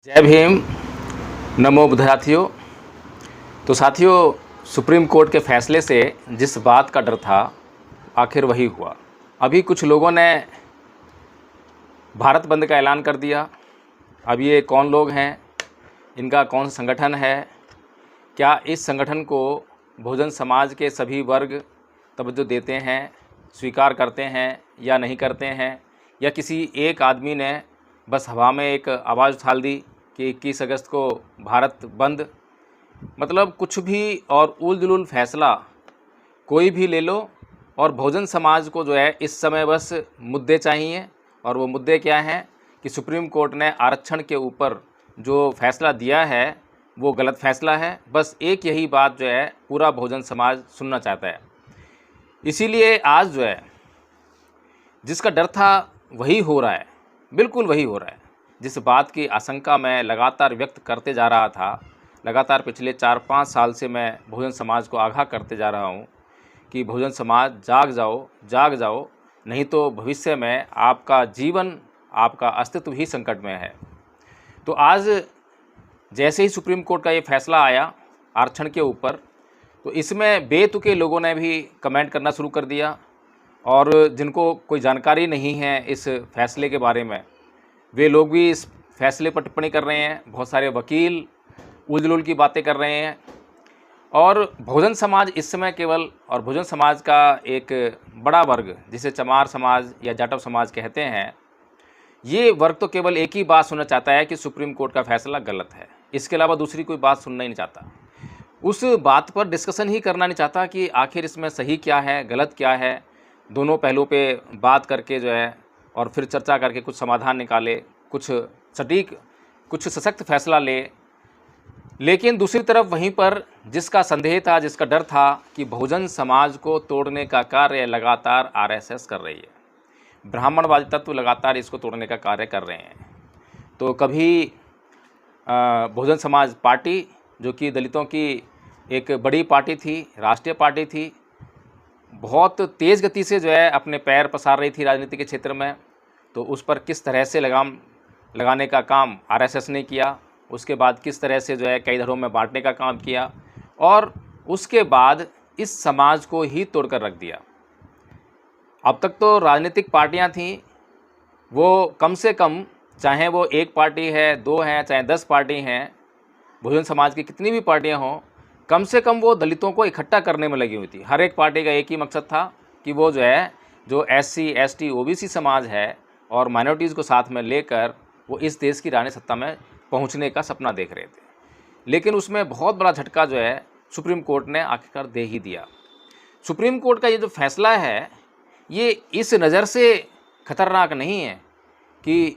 जय भीम। नमो बुद्ध साथियों। तो साथियों, सुप्रीम कोर्ट के फैसले से जिस बात का डर था आखिर वही हुआ। अभी कुछ लोगों ने भारत बंद का ऐलान कर दिया। अब ये कौन लोग हैं, इनका कौन सा संगठन है, क्या इस संगठन को बहुजन समाज के सभी वर्ग तवज्जो देते हैं, स्वीकार करते हैं या नहीं करते हैं, या किसी एक आदमी ने बस हवा में एक आवाज़ उछाल दी कि 21 अगस्त को भारत बंद। मतलब कुछ भी और उल जुलूल फैसला कोई भी ले लो, और बहुजन समाज को जो है इस समय बस मुद्दे चाहिए। और वो मुद्दे क्या हैं कि सुप्रीम कोर्ट ने आरक्षण के ऊपर जो फैसला दिया है वो गलत फैसला है। बस एक यही बात जो है पूरा बहुजन समाज सुनना चाहता है। इसीलिए आज जो है जिसका डर था वही हो रहा है, बिल्कुल वही हो रहा है। जिस बात की आशंका मैं लगातार व्यक्त करते जा रहा था, लगातार पिछले 4-5 साल से मैं बहुजन समाज को आगाह करते जा रहा हूँ कि बहुजन समाज जाग जाओ, जाग जाओ, नहीं तो भविष्य में आपका जीवन, आपका अस्तित्व ही संकट में है। तो आज जैसे ही सुप्रीम कोर्ट का ये फैसला आया आरक्षण के ऊपर, तो इसमें बेतुके लोगों ने भी कमेंट करना शुरू कर दिया, और जिनको कोई जानकारी नहीं है इस फैसले के बारे में, वे लोग भी इस फैसले पर टिप्पणी कर रहे हैं। बहुत सारे वकील उल-जुलूल की बातें कर रहे हैं। और बहुजन समाज इस समय केवल, और बहुजन समाज का एक बड़ा वर्ग जिसे चमार समाज या जाटव समाज कहते हैं, ये वर्ग तो केवल एक ही बात सुनना चाहता है कि सुप्रीम कोर्ट का फैसला गलत है। इसके अलावा दूसरी कोई बात सुनना ही नहीं चाहता। उस बात पर डिस्कशन ही करना नहीं चाहता कि आखिर इसमें सही क्या है, गलत क्या है। दोनों पहलुओं पे बात करके जो है और फिर चर्चा करके कुछ समाधान निकाले, कुछ सटीक, कुछ सशक्त फैसला ले। लेकिन दूसरी तरफ वहीं पर जिसका संदेह था, जिसका डर था कि बहुजन समाज को तोड़ने का कार्य लगातार आरएसएस कर रही है, ब्राह्मणवादी तत्व लगातार इसको तोड़ने का कार्य कर रहे हैं। तो कभी बहुजन समाज पार्टी, जो कि दलितों की एक बड़ी पार्टी थी, राष्ट्रीय पार्टी थी, बहुत तेज़ गति से जो है अपने पैर पसार रही थी राजनीति के क्षेत्र में, तो उस पर किस तरह से लगाम लगाने का काम आरएसएस ने किया। उसके बाद किस तरह से जो है कई धड़ों में बांटने का काम किया, और उसके बाद इस समाज को ही तोड़कर रख दिया। अब तक तो राजनीतिक पार्टियां थीं, वो कम से कम, चाहे वो एक पार्टी है, 2 हैं, चाहे 10 पार्टी हैं, बहुजन समाज की कितनी भी पार्टियां हों, कम से कम वो दलितों को इकट्ठा करने में लगी हुई थी। हर एक पार्टी का एक ही मकसद था कि वो जो है, जो एससी, एसटी, ओबीसी समाज है और माइनॉरिटीज़ को साथ में लेकर वो इस देश की रानी सत्ता में पहुंचने का सपना देख रहे थे। लेकिन उसमें बहुत बड़ा झटका जो है सुप्रीम कोर्ट ने आखिरकार दे ही दिया। सुप्रीम कोर्ट का ये जो फैसला है, ये इस नज़र से खतरनाक नहीं है कि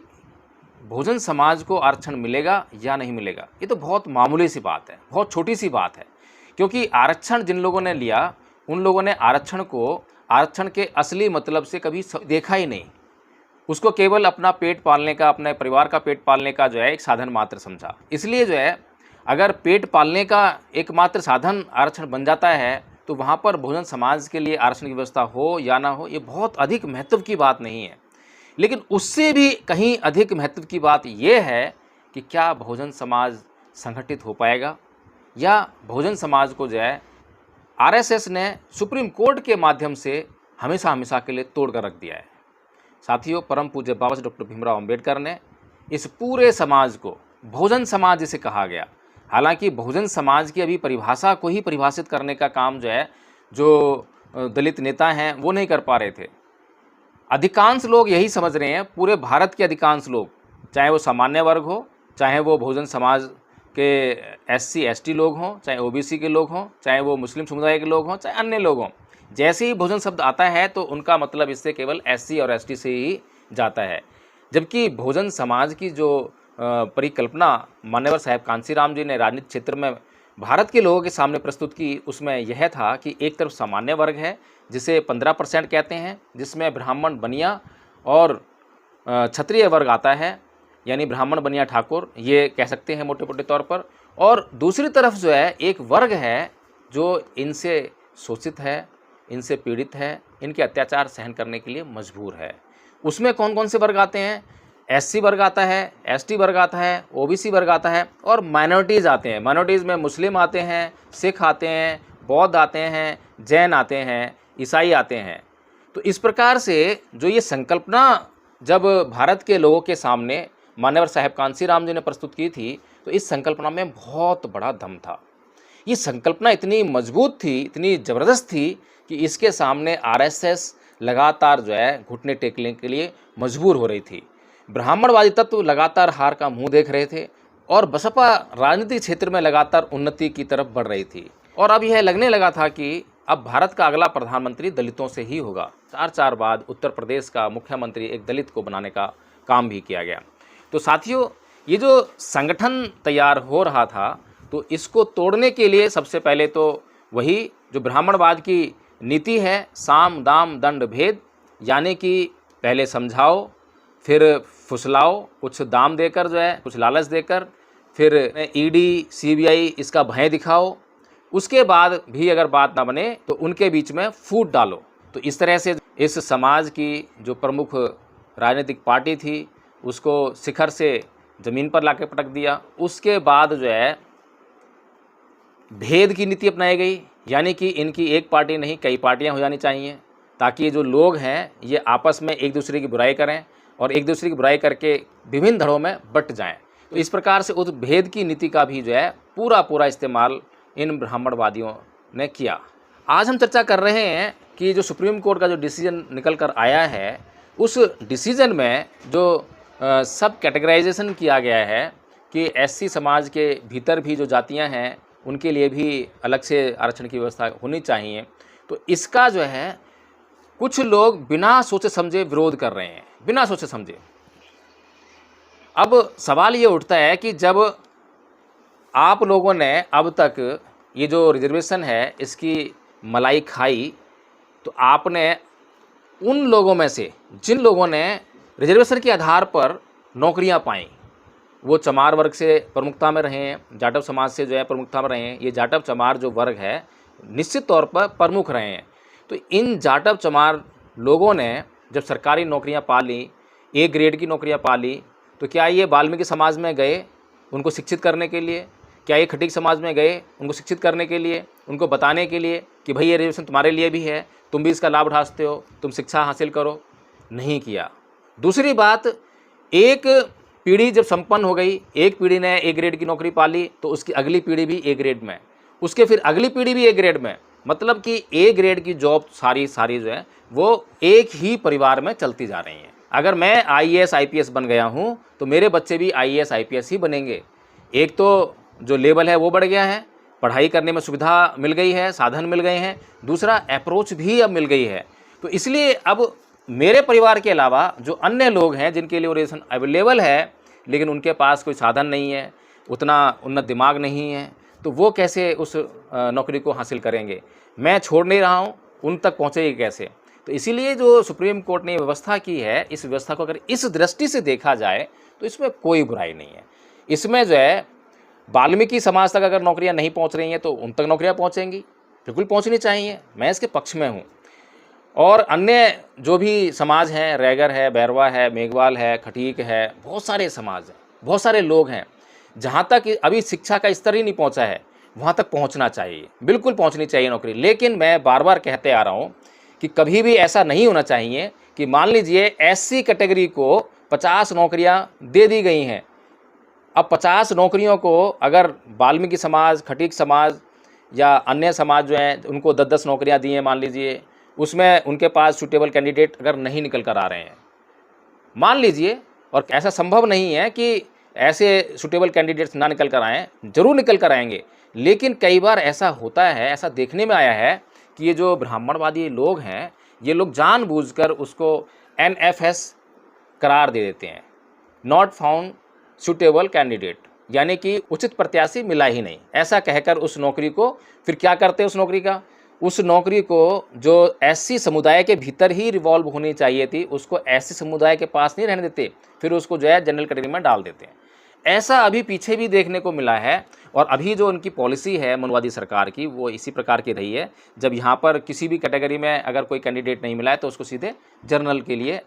बहुजन समाज को आरक्षण मिलेगा या नहीं मिलेगा। ये तो बहुत मामूली सी बात है, बहुत छोटी सी बात है। क्योंकि आरक्षण जिन लोगों ने लिया, उन लोगों ने आरक्षण को आरक्षण के असली मतलब से कभी देखा ही नहीं। उसको केवल अपना पेट पालने का, अपने परिवार का पेट पालने का जो है एक साधन मात्र समझा। इसलिए जो है, अगर पेट पालने का एकमात्र साधन आरक्षण बन जाता है, तो वहाँ पर बहुजन समाज के लिए आरक्षण की व्यवस्था हो या ना हो, ये बहुत अधिक महत्व की बात नहीं है। लेकिन उससे भी कहीं अधिक महत्व की बात यह है कि क्या बहुजन समाज संगठित हो पाएगा, या बहुजन समाज को जो है आरएसएस ने सुप्रीम कोर्ट के माध्यम से हमेशा हमेशा के लिए तोड़ कर रख दिया है। साथियों, परम पूज्य बाबा साहब डॉक्टर भीमराव अंबेडकर ने इस पूरे समाज को बहुजन समाज जिसे कहा गया, हालांकि बहुजन समाज की अभी परिभाषा को ही परिभाषित करने का काम जो है, जो दलित नेता हैं वो नहीं कर पा रहे थे। अधिकांश लोग यही समझ रहे हैं, पूरे भारत के अधिकांश लोग, चाहे वो सामान्य वर्ग हो, चाहे वो बहुजन समाज के एससी एसटी लोग हों, चाहे ओबीसी के लोग हों, चाहे वो मुस्लिम समुदाय के लोग हों, चाहे अन्य लोग हों, जैसे ही बहुजन शब्द आता है तो उनका मतलब इससे केवल एससी और एसटी से ही जाता है। जबकि बहुजन समाज की जो परिकल्पना मान्यवर साहब कांशीराम जी ने राजनीतिक क्षेत्र में भारत के लोगों के सामने प्रस्तुत की, उसमें यह था कि एक तरफ सामान्य वर्ग है जिसे 15% कहते हैं, जिसमें ब्राह्मण, बनिया और क्षत्रिय वर्ग आता है, यानी ब्राह्मण, बनिया, ठाकुर, ये कह सकते हैं मोटे मोटे तौर पर। और दूसरी तरफ जो है एक वर्ग है जो इनसे शोषित है, इनसे पीड़ित है, इनके अत्याचार सहन करने के लिए मजबूर है। उसमें कौन कौन से वर्ग आते हैं? एससी वर्ग आता है, एसटी वर्ग आता है, ओबीसी वर्ग आता है और माइनॉरिटीज़ आते हैं। माइनॉरिटीज़ में मुस्लिम आते हैं, सिख आते हैं, बौद्ध आते हैं, जैन आते हैं, ईसाई आते हैं। तो इस प्रकार से जो ये संकल्पना जब भारत के लोगों के सामने मान्यवर साहेब कांसी राम जी ने प्रस्तुत की थी, तो इस संकल्पना में बहुत बड़ा दम था। ये संकल्पना इतनी मजबूत थी, इतनी ज़बरदस्त थी कि इसके सामने आरएसएस लगातार जो है घुटने टेकने के लिए मजबूर हो रही थी। ब्राह्मणवादी तत्व लगातार हार का मुंह देख रहे थे और बसपा राजनीतिक क्षेत्र में लगातार उन्नति की तरफ बढ़ रही थी। और अब यह लगने लगा था कि अब भारत का अगला प्रधानमंत्री दलितों से ही होगा। 4 बाद उत्तर प्रदेश का मुख्यमंत्री एक दलित को बनाने का काम भी किया गया। तो साथियों, ये जो संगठन तैयार हो रहा था, तो इसको तोड़ने के लिए सबसे पहले तो वही जो ब्राह्मणवाद की नीति है, साम दाम दंड भेद, यानी कि पहले समझाओ, फिर फुसलाओ, कुछ दाम देकर जो है, कुछ लालच देकर, फिर ईडी सीबीआई इसका भय दिखाओ, उसके बाद भी अगर बात ना बने तो उनके बीच में फूट डालो। तो इस तरह से इस समाज की जो प्रमुख राजनीतिक पार्टी थी उसको शिखर से ज़मीन पर लाके पटक दिया। उसके बाद जो है भेद की नीति अपनाई गई, यानी कि इनकी एक पार्टी नहीं कई पार्टियां हो जानी चाहिए, ताकि जो लोग हैं ये आपस में एक दूसरे की बुराई करें और एक दूसरे की बुराई करके विभिन्न धड़ों में बंट जाएं। तो इस प्रकार से उस भेद की नीति का भी जो है पूरा इस्तेमाल इन ब्राह्मणवादियों ने किया। आज हम चर्चा कर रहे हैं कि जो सुप्रीम कोर्ट का जो डिसीजन निकल कर आया है, उस डिसीजन में जो सब कैटेगराइजेशन किया गया है कि एससी समाज के भीतर भी जो जातियां हैं उनके लिए भी अलग से आरक्षण की व्यवस्था होनी चाहिए। तो इसका जो है कुछ लोग बिना सोचे समझे विरोध कर रहे हैं, बिना सोचे समझे। अब सवाल ये उठता है कि जब आप लोगों ने अब तक ये जो रिजर्वेशन है इसकी मलाई खाई, तो आपने उन लोगों में से जिन लोगों ने रिजर्वेशन के आधार पर नौकरियां पाई, वो चमार वर्ग से प्रमुखता में रहे हैं, जाटव समाज से जो है प्रमुखता में रहे हैं। ये जाटव चमार जो वर्ग है निश्चित तौर पर प्रमुख रहे हैं। तो इन जाटव चमार लोगों ने जब सरकारी नौकरियां पा ली, ए ग्रेड की नौकरियां पा ली, तो क्या ये वाल्मीकि समाज में गए उनको शिक्षित करने के लिए? क्या ये खटीक समाज में गए उनको शिक्षित करने के लिए, उनको बताने के लिए कि भाई ये रिजर्वेशन तुम्हारे लिए भी है, तुम भी इसका लाभ उठा सकते हो, तुम शिक्षा हासिल करो? नहीं किया। दूसरी बात, एक पीढ़ी जब संपन्न हो गई, एक पीढ़ी ने ए ग्रेड की नौकरी पा ली, तो उसकी अगली पीढ़ी भी ए ग्रेड में, उसके फिर अगली पीढ़ी भी ए ग्रेड में, मतलब कि ए ग्रेड की जॉब सारी जो है वो एक ही परिवार में चलती जा रही हैं। अगर मैं आईएएस आईपीएस बन गया हूँ तो मेरे बच्चे भी आईएएस आईपीएस ही बनेंगे। एक तो जो लेवल है वो बढ़ गया है, पढ़ाई करने में सुविधा मिल गई है, साधन मिल गए हैं, दूसरा अप्रोच भी अब मिल गई है। तो इसलिए अब मेरे परिवार के अलावा जो अन्य लोग हैं जिनके लिए रिजर्वेशन अवेलेबल है लेकिन उनके पास कोई साधन नहीं है, उतना उन्नत दिमाग नहीं है, तो वो कैसे उस नौकरी को हासिल करेंगे? मैं छोड़ नहीं रहा हूँ, उन तक पहुँचेगी कैसे? तो इसीलिए जो सुप्रीम कोर्ट ने व्यवस्था की है, इस व्यवस्था को अगर इस दृष्टि से देखा जाए तो इसमें कोई बुराई नहीं है। इसमें जो है वाल्मीकि समाज तक अगर नौकरियां नहीं पहुंच रही हैं तो उन तक नौकरियां पहुंचेंगी, बिल्कुल पहुंचनी चाहिए, मैं इसके पक्ष में हूं। और अन्य जो भी समाज हैं, रैगर है, बैरवा है, मेघवाल है, खटीक है, बहुत सारे समाज हैं, बहुत सारे लोग हैं, जहां तक अभी शिक्षा का स्तर ही नहीं पहुंचा है वहां तक पहुंचना चाहिए, बिल्कुल पहुंचनी चाहिए नौकरी। लेकिन मैं बार बार कहते आ रहा हूं कि कभी भी ऐसा नहीं होना चाहिए कि मान लीजिए एससी कैटेगरी को 50 नौकरियां दे दी गई हैं। अब 50 नौकरियों को अगर वाल्मीकि समाज, खटीक समाज या अन्य समाज जो हैं उनको 10-10 नौकरियां दी हैं मान लीजिए, उसमें उनके पास सूटेबल कैंडिडेट अगर नहीं निकल कर आ रहे हैं, मान लीजिए, और ऐसा संभव नहीं है कि ऐसे सूटेबल कैंडिडेट्स ना निकल कर आएँ, ज़रूर निकल कर आएंगे, लेकिन कई बार ऐसा होता है, ऐसा देखने में आया है कि ये जो ब्राह्मणवादी लोग हैं ये लोग जानबूझकर उसको NFS करार दे देते हैं, नॉट फाउंड सूटेबल कैंडिडेट, यानी कि उचित प्रत्याशी मिला ही नहीं, ऐसा कहकर उस नौकरी को फिर क्या करते हैं? उस नौकरी को जो एससी समुदाय के भीतर ही रिवॉल्व होनी चाहिए थी उसको एससी समुदाय के पास नहीं रहने देते, फिर उसको जो है जनरल कैटेगरी में डाल देते हैं। ऐसा अभी पीछे भी देखने को मिला है। और अभी जो उनकी पॉलिसी है मनवादी सरकार की वो इसी प्रकार की रही है, जब यहाँ पर किसी भी कैटेगरी में अगर कोई कैंडिडेट नहीं मिला है तो उसको सीधे जनरल के लिए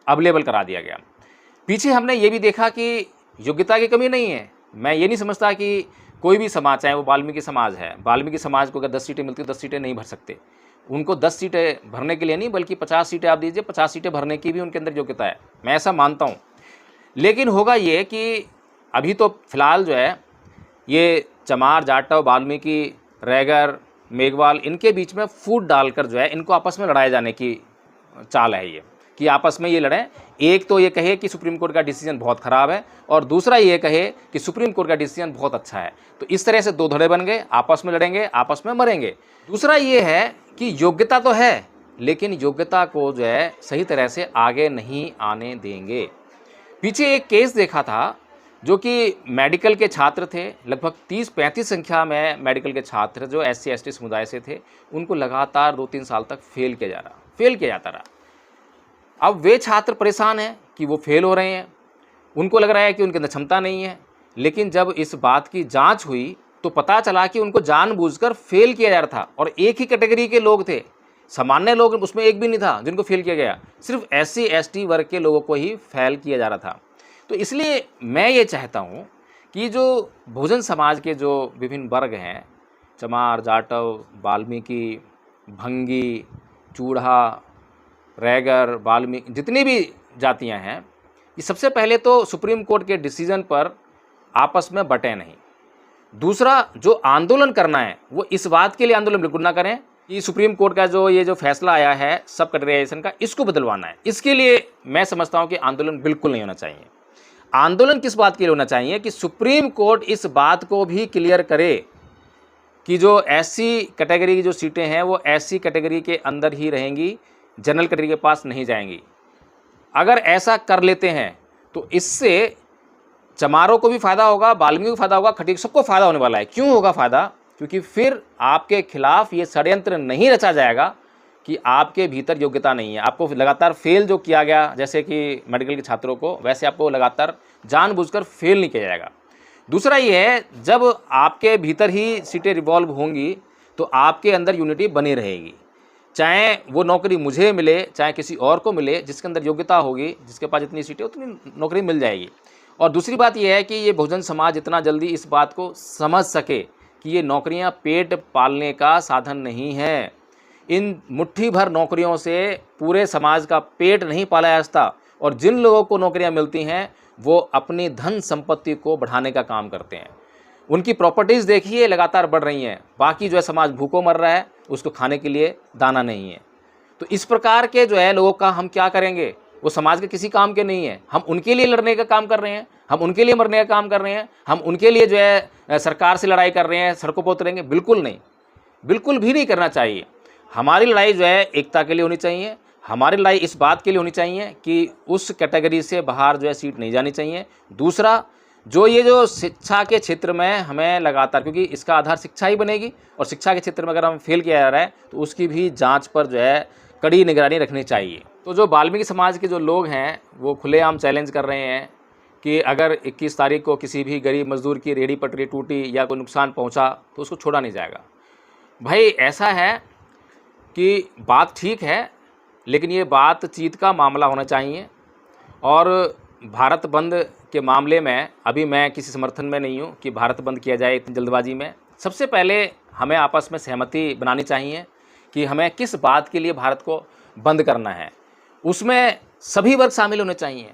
अवेलेबल करा दिया गया। पीछे हमने ये भी देखा कि योग्यता की कमी नहीं है। मैं ये नहीं समझता कि कोई भी समाज, चाहे वो वाल्मीकि समाज है, वाल्मीकि समाज को अगर 10 सीटें मिलती, 10 सीटें नहीं भर सकते। उनको 10 सीटें भरने के लिए नहीं, बल्कि 50 सीटें आप दीजिए, 50 सीटें भरने की भी उनके अंदर योग्यता है, मैं ऐसा मानता हूँ। लेकिन होगा ये कि अभी तो फिलहाल जो है ये चमार, जाटव, वाल्मीकि, रैगर, मेघवाल, इनके बीच में फूट डालकर जो है इनको आपस में लड़ाए जाने की चाल है ये, कि आपस में ये लड़ें। एक तो ये कहे कि सुप्रीम कोर्ट का डिसीजन बहुत ख़राब है, और दूसरा ये कहे कि सुप्रीम कोर्ट का डिसीजन बहुत अच्छा है। तो इस तरह से दो धड़े बन गए, आपस में लड़ेंगे, आपस में मरेंगे। दूसरा ये है कि योग्यता तो है, लेकिन योग्यता को जो है सही तरह से आगे नहीं आने देंगे। पीछे एक केस देखा था जो कि मेडिकल के छात्र थे, लगभग 30-35 संख्या में मेडिकल के छात्र जो SC ST समुदाय से थे, उनको लगातार 2-3 साल तक फेल किया जाता रहा। अब वे छात्र परेशान हैं कि वो फेल हो रहे हैं, उनको लग रहा है कि उनके अंदर क्षमता नहीं है। लेकिन जब इस बात की जांच हुई तो पता चला कि उनको जानबूझकर फेल किया जा रहा था, और एक ही कैटेगरी के लोग थे, सामान्य लोग उसमें एक भी नहीं था जिनको फेल किया गया, सिर्फ SC ST वर्ग के लोगों को ही फेल किया जा रहा था। तो इसलिए मैं ये चाहता हूँ कि जो बहुजन समाज के जो विभिन्न वर्ग हैं, चमार, जाटव, वाल्मीकि, भंगी, चूढ़ा, रैगर, वाल्मीकि, जितनी भी जातियां हैं, ये सबसे पहले तो सुप्रीम कोर्ट के डिसीजन पर आपस में बटें नहीं। दूसरा, जो आंदोलन करना है वो इस बात के लिए आंदोलन बिल्कुल ना करें कि सुप्रीम कोर्ट का जो फैसला आया है सब कैटेगराइजेशन का, इसको बदलवाना है। इसके लिए मैं समझता हूँ कि आंदोलन बिल्कुल नहीं होना चाहिए। आंदोलन किस बात के लिए होना चाहिए कि सुप्रीम कोर्ट इस बात को भी क्लियर करे कि जो SC कैटेगरी की जो सीटें हैं वो SC कैटेगरी के अंदर ही रहेंगी, जनरल कैटेगरी के पास नहीं जाएंगी। अगर ऐसा कर लेते हैं तो इससे चमारों को भी फ़ायदा होगा, वाल्मीकि को फ़ायदा होगा, खटीक, सबको फ़ायदा होने वाला है। क्यों होगा फ़ायदा? क्योंकि फिर आपके खिलाफ ये षड्यंत्र नहीं रचा जाएगा कि आपके भीतर योग्यता नहीं है। आपको लगातार फेल जो किया गया, जैसे कि मेडिकल के छात्रों को, वैसे आपको लगातार जानबूझकर फेल नहीं किया जाएगा। दूसरा ये है, जब आपके भीतर ही सीटें रिवॉल्व होंगी तो आपके अंदर यूनिटी बनी रहेगी। चाहे वो नौकरी मुझे मिले, चाहे किसी और को मिले, जिसके अंदर योग्यता होगी, जिसके पास जितनी सीटें उतनी नौकरी मिल जाएगी। और दूसरी बात यह है कि ये बहुजन समाज इतना जल्दी इस बात को समझ सके कि ये नौकरियां पेट पालने का साधन नहीं है। इन मुट्ठी भर नौकरियों से पूरे समाज का पेट नहीं पाला जा सकता, और जिन लोगों को नौकरियां मिलती हैं वो अपनी धन संपत्ति को बढ़ाने का काम करते हैं। उनकी प्रॉपर्टीज़ देखिए लगातार बढ़ रही हैं, बाकी जो है समाज भूखों मर रहा है, उसको खाने के लिए दाना नहीं है। तो इस प्रकार के जो है लोगों का हम क्या करेंगे? वो समाज के किसी काम के नहीं है। हम उनके लिए लड़ने का काम कर रहे हैं, हम उनके लिए मरने का काम कर रहे हैं, हम उनके लिए जो है सरकार से लड़ाई कर रहे हैं, सड़कों पर उतरेंगे? बिल्कुल नहीं, बिल्कुल भी नहीं करना चाहिए। हमारी लड़ाई जो है एकता के लिए होनी चाहिए। हमारी लड़ाई इस बात के लिए होनी चाहिए कि उस कैटेगरी से बाहर जो है सीट नहीं जानी चाहिए। दूसरा, जो शिक्षा के क्षेत्र में हमें लगातार, क्योंकि इसका आधार शिक्षा ही बनेगी, और शिक्षा के क्षेत्र में अगर हम फेल किया जा रहा है तो उसकी भी जांच पर जो है कड़ी निगरानी रखनी चाहिए। तो जो वाल्मीकि समाज के जो लोग हैं वो खुलेआम चैलेंज कर रहे हैं कि अगर 21 तारीख को किसी भी गरीब मजदूर की रेहड़ी पटरी टूटी या कोई नुकसान पहुंचा तो उसको छोड़ा नहीं जाएगा। भाई ऐसा है कि बात ठीक है, लेकिन ये बातचीत का मामला होना चाहिए। और भारत बंद के मामले में अभी मैं किसी समर्थन में नहीं हूँ कि भारत बंद किया जाए इतनी जल्दबाजी में। सबसे पहले हमें आपस में सहमति बनानी चाहिए कि हमें किस बात के लिए भारत को बंद करना है। उसमें सभी वर्ग शामिल होने चाहिए,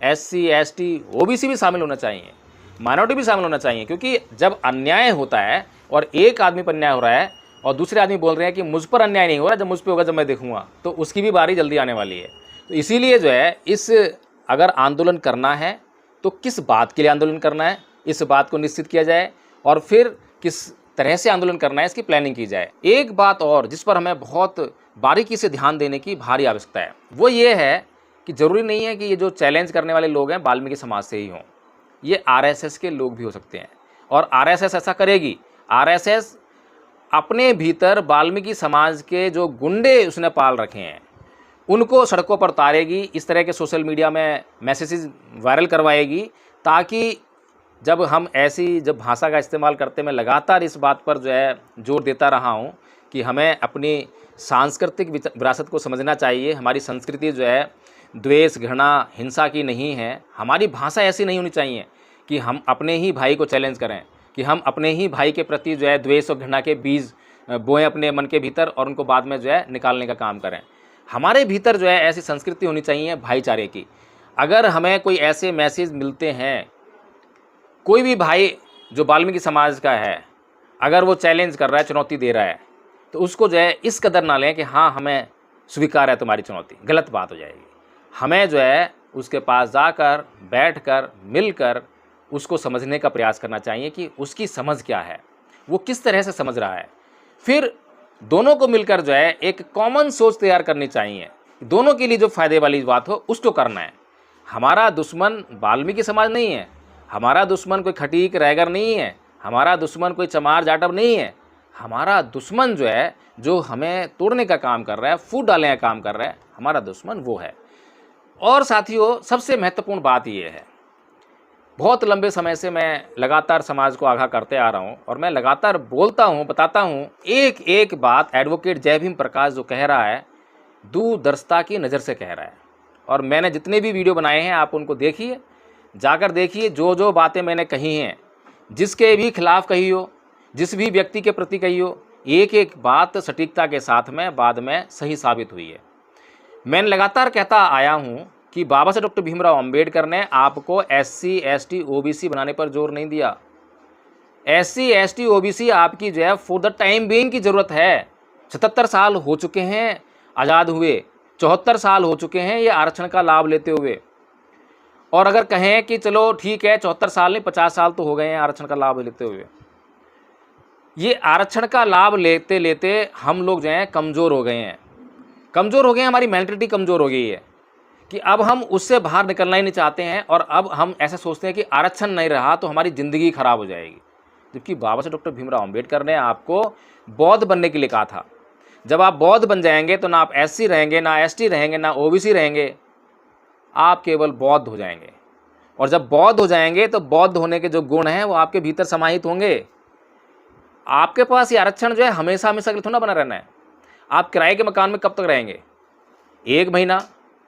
SC ST OBC भी शामिल होना चाहिए, माइनॉरिटी भी शामिल होना चाहिए। क्योंकि जब अन्याय होता है और एक आदमी पर अन्याय हो रहा है और दूसरे आदमी बोल रहे हैं कि मुझ पर अन्याय नहीं हो रहा, जब मुझ पर होगा जब मैं देखूंगा, तो उसकी भी बारी जल्दी आने वाली है। तो इसीलिए जो है अगर आंदोलन करना है तो किस बात के लिए आंदोलन करना है, इस बात को निश्चित किया जाए, और फिर किस तरह से आंदोलन करना है इसकी प्लानिंग की जाए। एक बात और जिस पर हमें बहुत बारीकी से ध्यान देने की भारी आवश्यकता है वो ये है कि ज़रूरी नहीं है कि ये जो चैलेंज करने वाले लोग हैं वाल्मीकि समाज से ही हों, ये RSS के लोग भी हो सकते हैं। और RSS ऐसा करेगी। RSS अपने भीतर वाल्मीकि समाज के जो गुंडे उसने पाल रखे हैं उनको सड़कों पर उतारेगी, इस तरह के सोशल मीडिया में मैसेजेस वायरल करवाएगी, ताकि जब हम ऐसी जब भाषा का इस्तेमाल करते, मैं लगातार इस बात पर जो है जोर देता रहा हूँ कि हमें अपनी सांस्कृतिक विरासत को समझना चाहिए। हमारी संस्कृति जो है द्वेष, घृणा, हिंसा की नहीं है। हमारी भाषा ऐसी नहीं होनी चाहिए कि हम अपने ही भाई को चैलेंज करें, कि हम अपने ही भाई के प्रति जो है द्वेष और घृणा के बीज बोएं अपने मन के भीतर और उनको बाद में जो है निकालने का काम करें। हमारे भीतर जो है ऐसी संस्कृति होनी चाहिए भाईचारे की। अगर हमें कोई ऐसे मैसेज मिलते हैं, कोई भी भाई जो वाल्मीकि समाज का है, अगर वो चैलेंज कर रहा है, चुनौती दे रहा है, तो उसको जो है इस कदर ना लें कि हाँ हमें स्वीकार है तुम्हारी चुनौती, गलत बात हो जाएगी। हमें जो है उसके पास जाकर, बैठकर, मिलकर उसको समझने का प्रयास करना चाहिए कि उसकी समझ क्या है, वो किस तरह से समझ रहा है। फिर दोनों को मिलकर जो है एक कॉमन सोच तैयार करनी चाहिए, दोनों के लिए जो फ़ायदे वाली बात हो उसको करना है। हमारा दुश्मन वाल्मीकि समाज नहीं है, हमारा दुश्मन कोई खटीक रैगर नहीं है, हमारा दुश्मन कोई चमार जाटव नहीं है। हमारा दुश्मन जो है, जो हमें तोड़ने का काम कर रहा है, फूट डालने का काम कर रहा है, हमारा दुश्मन वो है। और साथियों, सबसे महत्वपूर्ण बात ये है, बहुत लंबे समय से मैं लगातार समाज को आगाह करते आ रहा हूँ और मैं लगातार बोलता हूँ, बताता हूँ, एक एक बात एडवोकेट जय भीम प्रकाश जो कह रहा है, दूरदर्शिता की नज़र से कह रहा है। और मैंने जितने भी वीडियो बनाए हैं आप उनको देखिए, जाकर देखिए, जो जो बातें मैंने कही हैं, जिसके भी खिलाफ कही हो, जिस भी व्यक्ति के प्रति कही हो, एक एक बात सटीकता के साथ में बाद में सही साबित हुई है। मैंने लगातार कहता आया हूँ कि बाबा साहब डॉक्टर भीमराव अंबेडकर ने आपको SC ST OBC बनाने पर जोर नहीं दिया। SC ST OBC आपकी जो है फॉर द टाइम बीइंग की ज़रूरत है। 77 साल हो चुके हैं आज़ाद हुए, 74 साल हो चुके हैं ये आरक्षण का लाभ लेते हुए। और अगर कहें कि चलो ठीक है 74 साल नहीं 50 साल तो हो गए हैं आरक्षण का लाभ लेते हुए, ये आरक्षण का लाभ लेते लेते हम लोग जो हैं कमज़ोर हो गए हैं, हमारी मेंटलिटी कमज़ोर हो गई है कि अब हम उससे बाहर निकलना ही नहीं चाहते हैं। और अब हम ऐसा सोचते हैं कि आरक्षण नहीं रहा तो हमारी ज़िंदगी खराब हो जाएगी। जबकि बाबा साहब डॉक्टर भीमराव अंबेडकर ने आपको बौद्ध बनने के लिए कहा था। जब आप बौद्ध बन जाएंगे तो ना आप SC रहेंगे, ना ST रहेंगे, ना OBC रहेंगे, आप केवल बौद्ध हो जाएंगे। और जब बौद्ध हो जाएंगे तो बौद्ध होने के जो गुण हैं वो आपके भीतर समाहित होंगे। आपके पास ये आरक्षण जो है हमेशा हमेशा के लिए थोड़ा बना रहना है। आप किराए के मकान में कब तक रहेंगे? 1 महीना,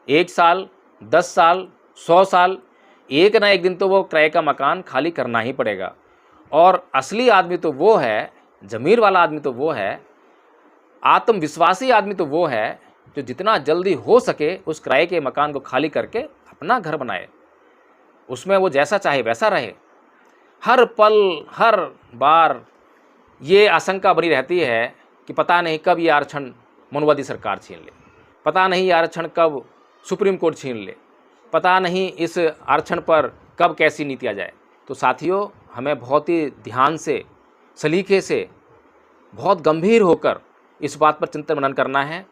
1 साल, 10 साल, 100 साल, एक ना एक दिन तो वो किराए का मकान खाली करना ही पड़ेगा। और असली आदमी तो वो है, ज़मीर वाला आदमी तो वो है, आत्मविश्वासी आदमी तो वो है जो जितना जल्दी हो सके उस किराए के मकान को खाली करके अपना घर बनाए, उसमें वो जैसा चाहे वैसा रहे। हर पल, हर बार ये आशंका बनी रहती है कि पता नहीं कब ये आरक्षण मनुवादी सरकार छीन ले, पता नहीं ये आरक्षण कब सुप्रीम कोर्ट छीन ले, पता नहीं इस आरक्षण पर कब कैसी नीति आ जाए। तो साथियों, हमें बहुत ही ध्यान से, सलीके से, बहुत गंभीर होकर इस बात पर चिंतन मनन करना है।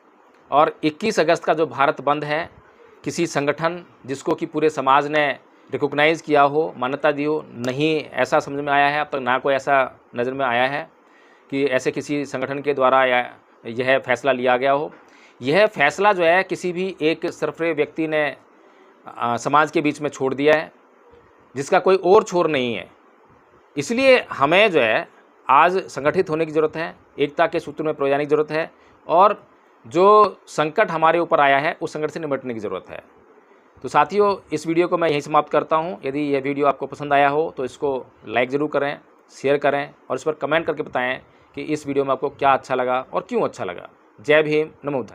और 21 अगस्त का जो भारत बंद है, किसी संगठन जिसको कि पूरे समाज ने रिकॉग्नाइज़ किया हो, मान्यता दी हो, नहीं ऐसा समझ में आया है अब तक, ना कोई ऐसा नज़र में आया है कि ऐसे किसी संगठन के द्वारा या यह फैसला लिया गया हो। यह फैसला जो है किसी भी एक सरफरे व्यक्ति ने समाज के बीच में छोड़ दिया है, जिसका कोई और छोर नहीं है। इसलिए हमें जो है आज संगठित होने की ज़रूरत है, एकता के सूत्र में पिरोने की ज़रूरत है, और जो संकट हमारे ऊपर आया है उस संकट से निपटने की ज़रूरत है। तो साथियों, इस वीडियो को मैं यहीं समाप्त करता हूं। यदि यह वीडियो आपको पसंद आया हो तो इसको लाइक ज़रूर करें, शेयर करें और इस पर कमेंट करके बताएं कि इस वीडियो में आपको क्या अच्छा लगा और क्यों अच्छा लगा। जय भीम, नमो बुद्धाय।